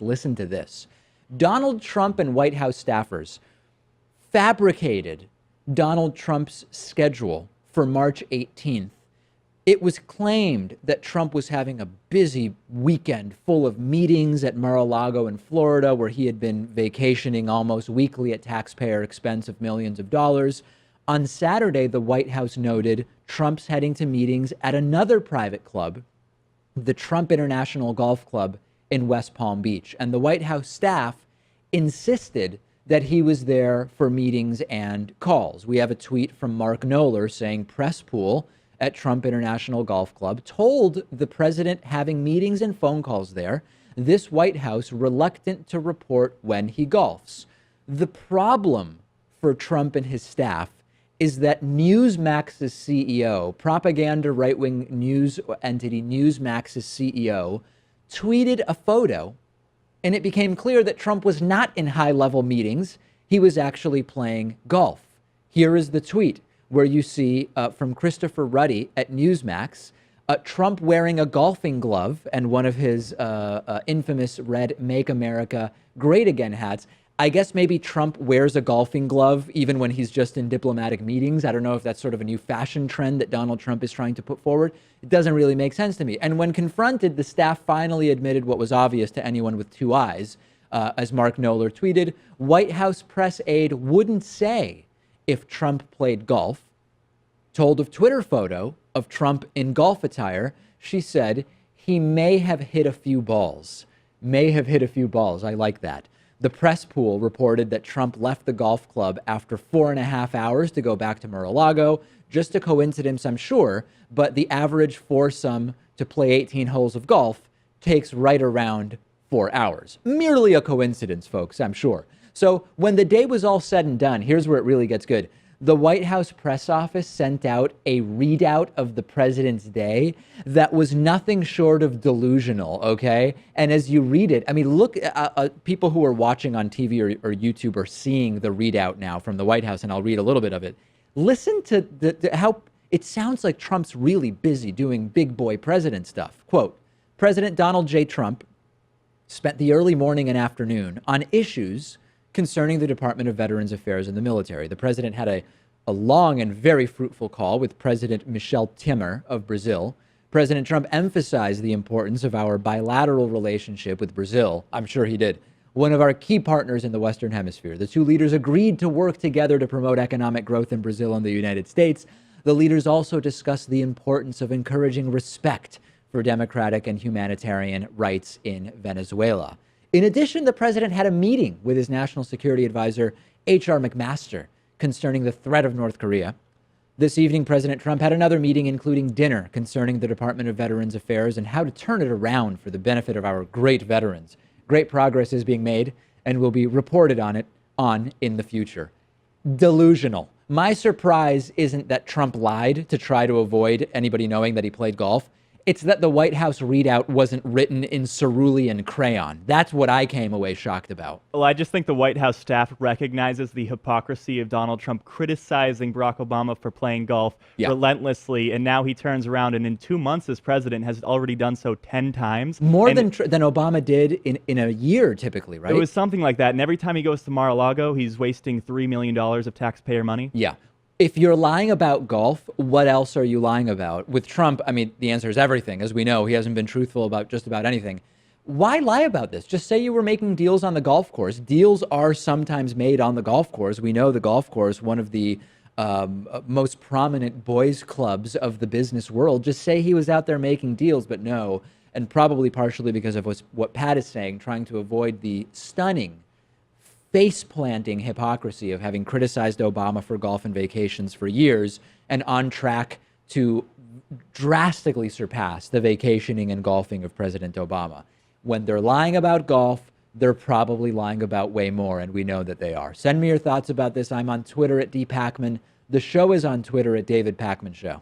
Listen to this. Donald Trump and White House staffers fabricated Donald Trump's schedule for March 18th. It was claimed that Trump was having a busy weekend full of meetings at Mar-a-Lago in Florida, where he had been vacationing almost weekly at taxpayer expense of millions of dollars. On Saturday, the White House noted Trump's heading to meetings at another private club, the Trump International Golf Club in West Palm Beach. And the White House staff insisted that he was there for meetings and calls. We have a tweet from Mark Knoller saying press pool at Trump International Golf Club told the president having meetings and phone calls there, this White House reluctant to report when he golfs. The problem for Trump and his staff is that Newsmax's CEO, propaganda right-wing news entity Newsmax's CEO, tweeted a photo, and it became clear that Trump was not in high-level meetings. He was actually playing golf. Here is the tweet where you see from Christopher Ruddy at Newsmax, Trump wearing a golfing glove and one of his infamous red Make America Great Again hats. I guess maybe Trump wears a golfing glove even when he's just in diplomatic meetings. I don't know if that's sort of a new fashion trend that Donald Trump is trying to put forward. It doesn't really make sense to me. And when confronted, the staff finally admitted what was obvious to anyone with two eyes. As Mark Knoller tweeted, White House press aide wouldn't say if Trump played golf. Told of Twitter photo of Trump in golf attire, she said he may have hit a few balls. May have hit a few balls. I like that. The press pool reported that Trump left the golf club after 4.5 hours to go back to Mar-a-Lago. Just a coincidence, I'm sure, but the average foursome to play 18 holes of golf takes right around 4 hours. Merely a coincidence, folks, I'm sure. So when the day was all said and done, here's where it really gets good. The White House press office sent out a readout of the president's day that was nothing short of delusional, okay? And as you read it, I mean, look, people who are watching on TV or YouTube are seeing the readout now from the White House, and I'll read a little bit of it. Listen to how it sounds like Trump's really busy doing big boy president stuff. Quote, President Donald J. Trump spent the early morning and afternoon on issues concerning the Department of Veterans Affairs and the military. The president had a long and very fruitful call with President Michel Temer of Brazil. President Trump emphasized the importance of our bilateral relationship with Brazil. I'm sure he did. One of our key partners in the Western Hemisphere. The two leaders agreed to work together to promote economic growth in Brazil and the United States. The leaders also discussed the importance of encouraging respect for democratic and humanitarian rights in Venezuela. In addition, the president had a meeting with his national security advisor, H.R. McMaster, concerning the threat of North Korea. This evening, President Trump had another meeting, including dinner concerning the Department of Veterans Affairs and how to turn it around for the benefit of our great veterans. Great progress is being made and will be reported on in the future. Delusional. My surprise isn't that Trump lied to try to avoid anybody knowing that he played golf. It's that the White House readout wasn't written in cerulean crayon. That's what I came away shocked about. Well, I just think the White House staff recognizes the hypocrisy of Donald Trump criticizing Barack Obama for playing golf relentlessly, and now he turns around and in 2 months as president has already done so 10 times. More than Obama did in a year, typically, right? It was something like that, and every time he goes to Mar-a-Lago, he's wasting $3 million of taxpayer money. Yeah. If you're lying about golf, what else are you lying about? With Trump, I mean, the answer is everything. As we know, he hasn't been truthful about just about anything. Why lie about this? Just say you were making deals on the golf course. Deals are sometimes made on the golf course. We know the golf course, one of the most prominent boys clubs of the business world. Just say he was out there making deals, but no. And probably partially because of what Pat is saying, trying to avoid the stunning face-planting hypocrisy of having criticized Obama for golf and vacations for years and on track to drastically surpass the vacationing and golfing of President Obama. When they're lying about golf, they're probably lying about way more, and we know that they are. Send me your thoughts about this. I'm on Twitter at @DPacman. The show is on Twitter at David Pacman Show.